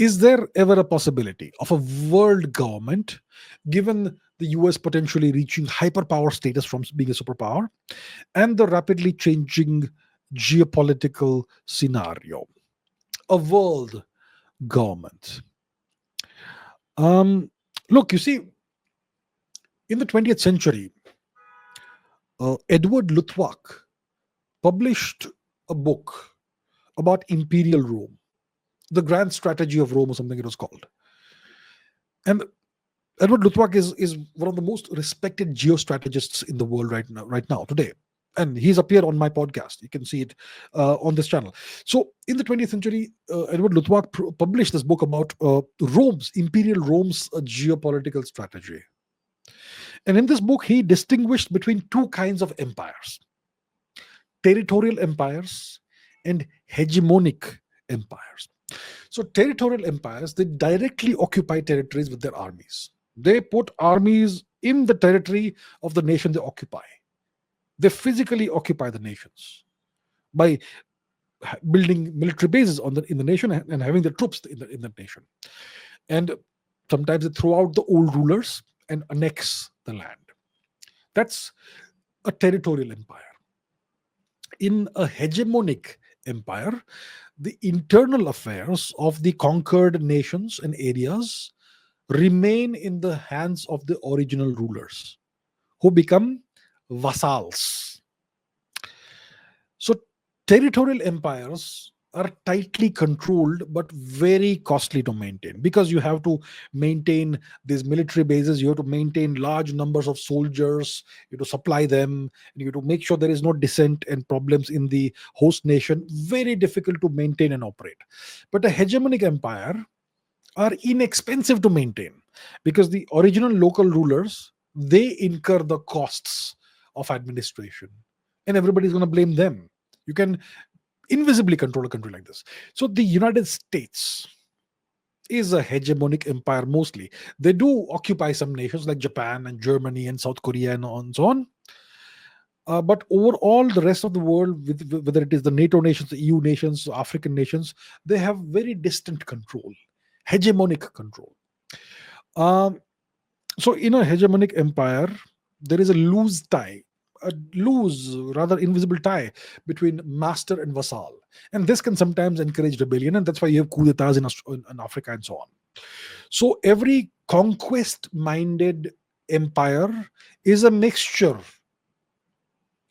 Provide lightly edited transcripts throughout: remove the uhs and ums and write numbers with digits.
Is there ever a possibility of a world government, given the US potentially reaching hyperpower status from being a superpower and the rapidly changing geopolitical scenario? A world government. Um, Look, you see, in the 20th century, Edward Luttwak published a book about imperial Rome, the grand strategy of Rome, or something it was called. And Edward Luttwak is one of the most respected geostrategists in the world right now, today. And he's appeared on my podcast. You can see it on this channel. So, in the 20th century, Edward Luttwak published this book about Imperial Rome's geopolitical strategy. And in this book, he distinguished between two kinds of empires: territorial empires and hegemonic empires. So, territorial empires, they directly occupy territories with their armies. They put armies in the territory of the nation they occupy. They physically occupy the nations by building military bases in the nation and having the troops in the nation. And sometimes they throw out the old rulers and annex the land. That's a territorial empire. In a hegemonic empire, the internal affairs of the conquered nations and areas remain in the hands of the original rulers, who become vassals. So, territorial empires are tightly controlled but very costly to maintain, because you have to maintain these military bases, you have to maintain large numbers of soldiers, you have to supply them, and you have to make sure there is no dissent and problems in the host nation. Very difficult to maintain and operate. But a hegemonic empire are inexpensive to maintain, because the original local rulers, they incur the costs of administration, and everybody's going to blame them. You can invisibly control a country like this. So the United States is a hegemonic empire mostly. They do occupy some nations like Japan and Germany and South Korea and so on. But overall, the rest of the world, whether it is the NATO nations, the EU nations, African nations, they have very distant control, hegemonic control. Um, so in a hegemonic empire, there is a loose, rather invisible tie between master and vassal. And this can sometimes encourage rebellion, and that's why you have coup d'etats in Africa and so on. So every conquest-minded empire is a mixture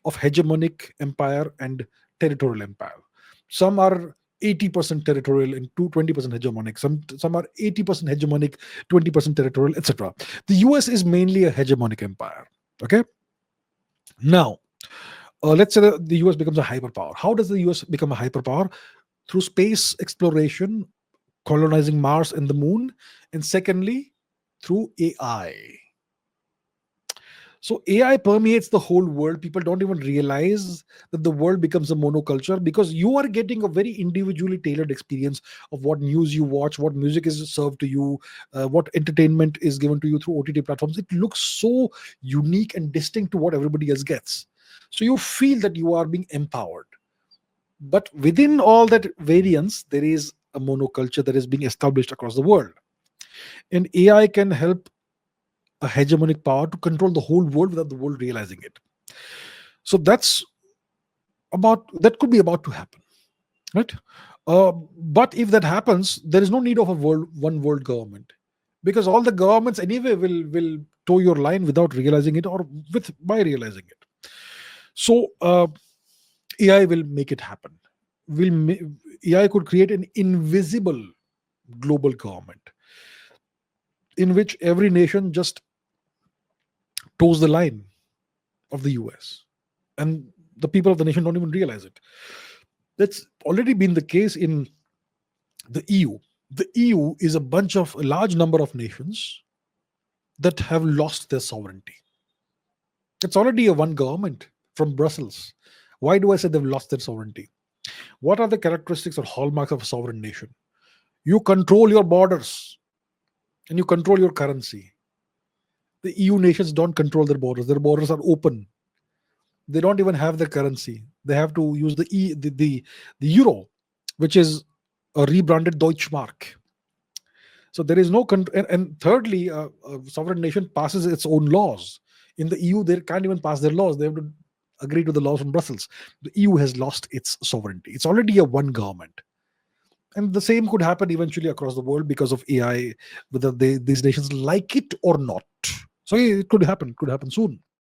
of hegemonic empire and territorial empire. Some are 80% territorial and 20% hegemonic. Some are 80% hegemonic, 20% territorial, etc. The US is mainly a hegemonic empire. Okay. Now, let's say that the US becomes a hyperpower. How does the US become a hyperpower? Through space exploration, colonizing Mars and the moon, and secondly, through AI. So AI permeates the whole world. People don't even realize that the world becomes a monoculture, because you are getting a very individually tailored experience of what news you watch, what music is served to you, what entertainment is given to you through OTT platforms. It looks so unique and distinct to what everybody else gets. So you feel that you are being empowered. But within all that variance, there is a monoculture that is being established across the world. And AI can help a hegemonic power to control the whole world without the world realizing it. So that could be about to happen, right? But if that happens, there is no need of one world government, because all the governments anyway will toe your line without realizing it, or by realizing it. So AI will make it happen. AI could create an invisible global government in which every nation just toes the line of the US, and the people of the nation don't even realize it. That's already been the case in the EU. The EU is a large number of nations that have lost their sovereignty. It's already a one government from Brussels. Why do I say they've lost their sovereignty? What are the characteristics or hallmarks of a sovereign nation? You control your borders and you control your currency. The EU nations don't control their borders. Their borders are open. They don't even have their currency. They have to use the euro, which is a rebranded Deutschmark. So there is no and thirdly, a sovereign nation passes its own laws. In the EU, they can't even pass their laws. They have to agree to the laws from Brussels. The EU has lost its sovereignty. It's already a one government. And the same could happen eventually across the world because of AI, whether these nations like it or not. So yeah, it could happen. It could happen soon.